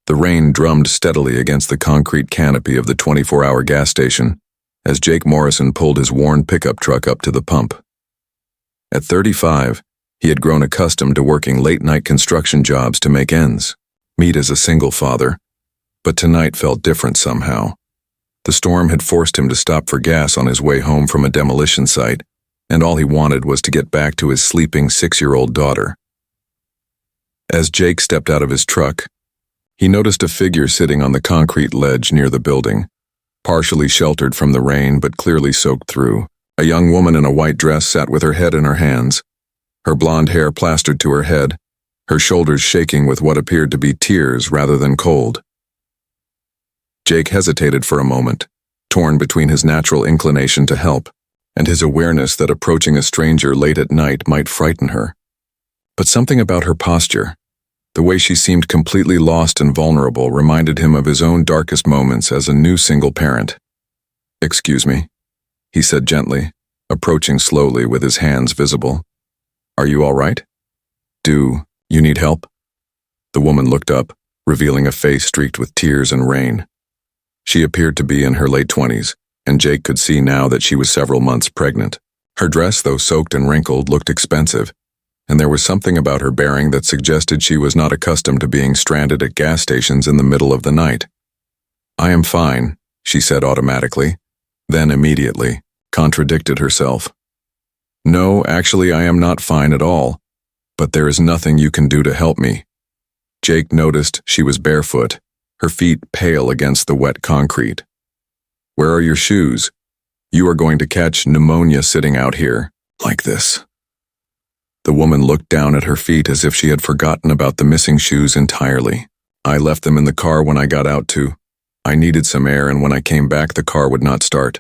The rain drummed steadily against the concrete canopy of the 24-hour gas station as Jake Morrison pulled his worn pickup truck up to the pump. At 35, he had grown accustomed to working late-night construction jobs to make ends meet as a single father, but tonight felt different somehow. The storm had forced him to stop for gas on his way home from a demolition site, and all he wanted was to get back to his sleeping 6-year-old daughter. As Jake stepped out of his truck, he noticed a figure sitting on the concrete ledge near the building, partially sheltered from the rain but clearly soaked through. A young woman in a white dress sat with her head in her hands, her blonde hair plastered to her head, her shoulders shaking with what appeared to be tears rather than cold. Jake hesitated for a moment, torn between his natural inclination to help and his awareness that approaching a stranger late at night might frighten her. But something about her posture, the way she seemed completely lost and vulnerable, reminded him of his own darkest moments as a new single parent. "Excuse me," he said gently, approaching slowly with his hands visible. "Are you all right? Do you need help?" The woman looked up, revealing a face streaked with tears and rain. She appeared to be in her late 20s, and Jake could see now that she was several months pregnant. Her dress, though soaked and wrinkled, looked expensive, and there was something about her bearing that suggested she was not accustomed to being stranded at gas stations in the middle of the night. "I am fine," she said automatically, then immediately contradicted herself. "No, actually I am not fine at all, but there is nothing you can do to help me." Jake noticed she was barefoot, her feet pale against the wet concrete. "Where are your shoes? You are going to catch pneumonia sitting out here, like this." The woman looked down at her feet as if she had forgotten about the missing shoes entirely. "I left them in the car when I got out too. I needed some air, and when I came back the car would not start.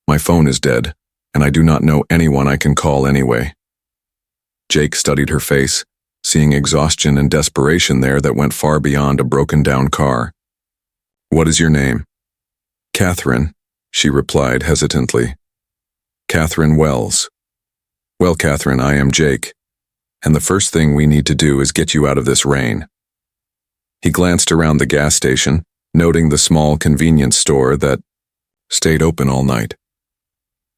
My phone is dead, and I do not know anyone I can call anyway." Jake studied her face, seeing exhaustion and desperation there that went far beyond a broken-down car. "What is your name?" "Catherine," she replied hesitantly. "Catherine Wells." "Well, Catherine, I am Jake, and the first thing we need to do is get you out of this rain." He glanced around the gas station, noting the small convenience store that stayed open all night.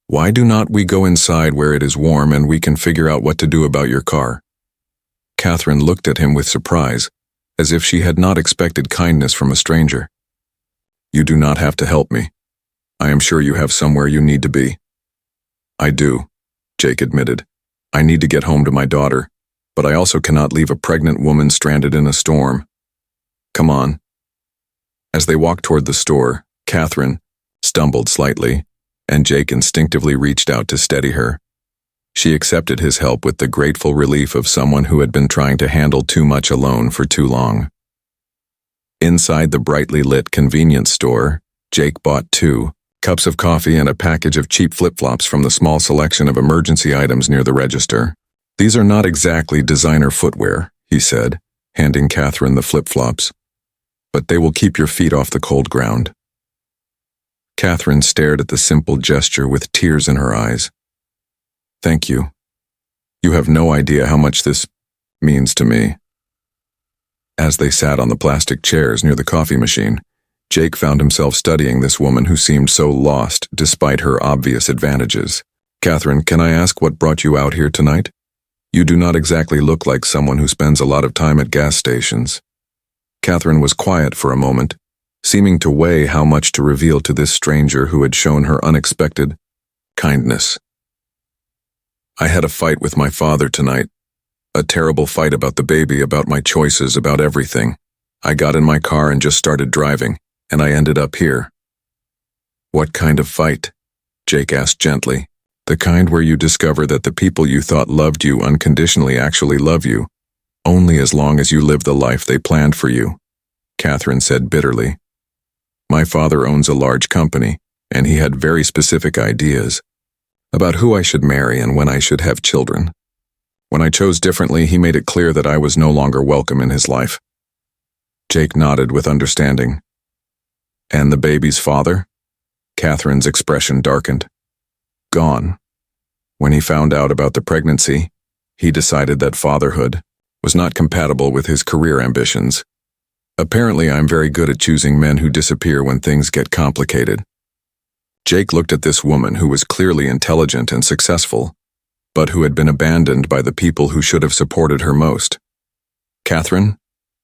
"Why do not we go inside where it is warm and we can figure out what to do about your car?" Catherine looked at him with surprise, as if she had not expected kindness from a stranger. "You do not have to help me. I am sure you have somewhere you need to be." "I do," Jake admitted. "I need to get home to my daughter, but I also cannot leave a pregnant woman stranded in a storm. Come on." As they walked toward the store, Catherine stumbled slightly, and Jake instinctively reached out to steady her. She accepted his help with the grateful relief of someone who had been trying to handle too much alone for too long. Inside the brightly lit convenience store, Jake bought 2 cups of coffee and a package of cheap flip-flops from the small selection of emergency items near the register. "These are not exactly designer footwear," he said, handing Catherine the flip-flops, "but they will keep your feet off the cold ground." Catherine stared at the simple gesture with tears in her eyes. "Thank you. You have no idea how much this means to me." As they sat on the plastic chairs near the coffee machine, Jake found himself studying this woman who seemed so lost despite her obvious advantages. "Catherine, can I ask what brought you out here tonight? You do not exactly look like someone who spends a lot of time at gas stations." Catherine was quiet for a moment, seeming to weigh how much to reveal to this stranger who had shown her unexpected kindness. "I had a fight with my father tonight. A terrible fight about the baby, about my choices, about everything. I got in my car and just started driving, and I ended up here." "What kind of fight?" Jake asked gently. "The kind where you discover that the people you thought loved you unconditionally actually love you, only as long as you live the life they planned for you," Catherine said bitterly. "My father owns a large company, and he had very specific ideas about who I should marry and when I should have children. When I chose differently, he made it clear that I was no longer welcome in his life." Jake nodded with understanding. "And the baby's father?" Catherine's expression darkened. "Gone. When he found out about the pregnancy, he decided that fatherhood was not compatible with his career ambitions. Apparently, I'm very good at choosing men who disappear when things get complicated. Jake looked at this woman who was clearly intelligent and successful, but who had been abandoned by the people who should have supported her most. Catherine,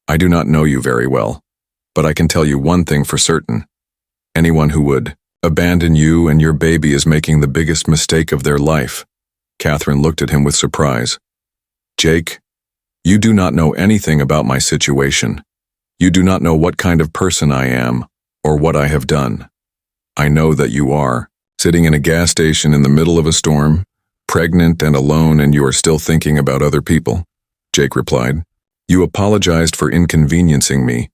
I do not know you very well, but I can tell you one thing for certain. Anyone who would abandon you and your baby is making the biggest mistake of their life. Catherine looked at him with surprise. Jake, you do not know anything about my situation. You do not know what kind of person I am, or what I have done. I know that you are, sitting in a gas station in the middle of a storm, pregnant and alone, and you are still thinking about other people. Jake replied. You apologized for inconveniencing me,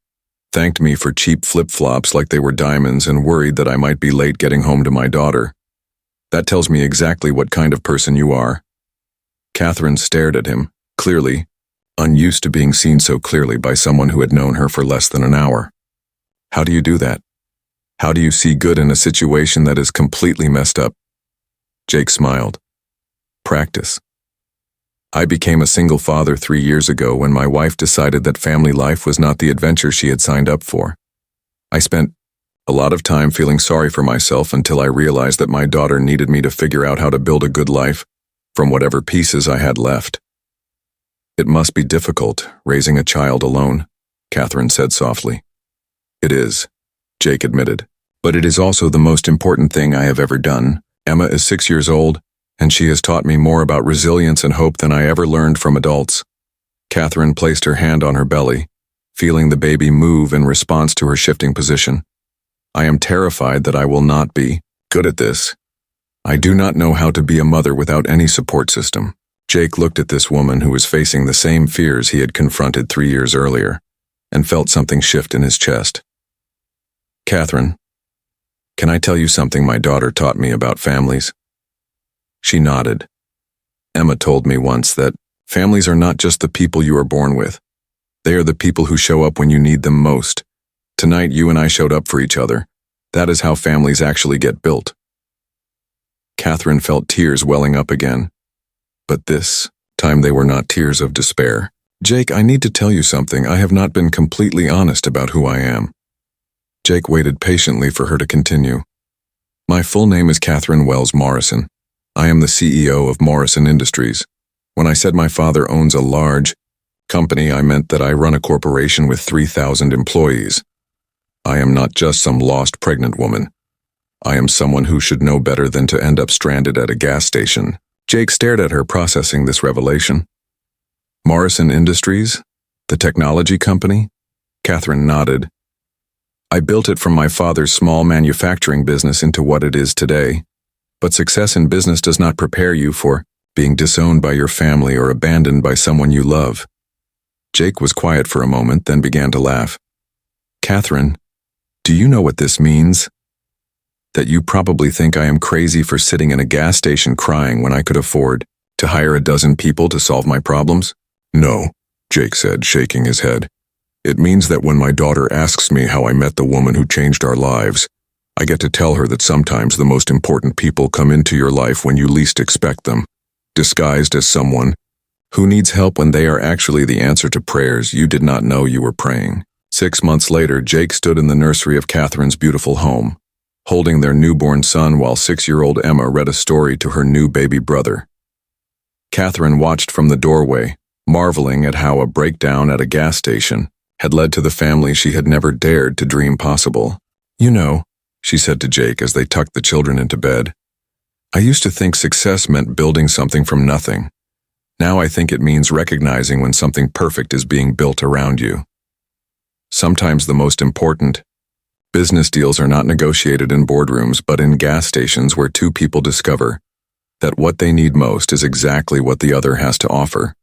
thanked me for cheap flip-flops like they were diamonds, and worried that I might be late getting home to my daughter. That tells me exactly what kind of person you are. Catherine stared at him, clearly, unused to being seen so clearly by someone who had known her for less than an hour. How do you do that? How do you see good in a situation that is completely messed up? Jake smiled. Practice. I became a single father 3 years ago when my wife decided that family life was not the adventure she had signed up for. I spent a lot of time feeling sorry for myself until I realized that my daughter needed me to figure out how to build a good life from whatever pieces I had left. It must be difficult, raising a child alone, Catherine said softly. It is, Jake admitted, but it is also the most important thing I have ever done. Emma is 6 years old, and she has taught me more about resilience and hope than I ever learned from adults. Catherine placed her hand on her belly, feeling the baby move in response to her shifting position. I am terrified that I will not be good at this. I do not know how to be a mother without any support system. Jake looked at this woman who was facing the same fears he had confronted 3 years earlier, and felt something shift in his chest. Catherine, can I tell you something my daughter taught me about families? She nodded. Emma told me once that families are not just the people you are born with. They are the people who show up when you need them most. Tonight you and I showed up for each other. That is how families actually get built. Catherine felt tears welling up again. But this time they were not tears of despair. Jake, I need to tell you something. I have not been completely honest about who I am. Jake waited patiently for her to continue. My full name is Catherine Wells Morrison. I am the CEO of Morrison Industries. When I said my father owns a large company, I meant that I run a corporation with 3,000 employees. I am not just some lost pregnant woman. I am someone who should know better than to end up stranded at a gas station. Jake stared at her, processing this revelation. Morrison Industries? The technology company? Catherine nodded. I built it from my father's small manufacturing business into what it is today. But success in business does not prepare you for being disowned by your family or abandoned by someone you love. Jake was quiet for a moment, then began to laugh. Catherine, do you know what this means? That you probably think I am crazy for sitting in a gas station crying when I could afford to hire a dozen people to solve my problems? No, Jake said, shaking his head. It means that when my daughter asks me how I met the woman who changed our lives, I get to tell her that sometimes the most important people come into your life when you least expect them, disguised as someone who needs help when they are actually the answer to prayers you did not know you were praying. 6 months later, Jake stood in the nursery of Catherine's beautiful home, holding their newborn son while 6-year-old Emma read a story to her new baby brother. Catherine watched from the doorway, marveling at how a breakdown at a gas station had led to the family she had never dared to dream possible. You know, she said to Jake as they tucked the children into bed, I used to think success meant building something from nothing. Now I think it means recognizing when something perfect is being built around you. Sometimes the most important business deals are not negotiated in boardrooms, but in gas stations where two people discover that what they need most is exactly what the other has to offer.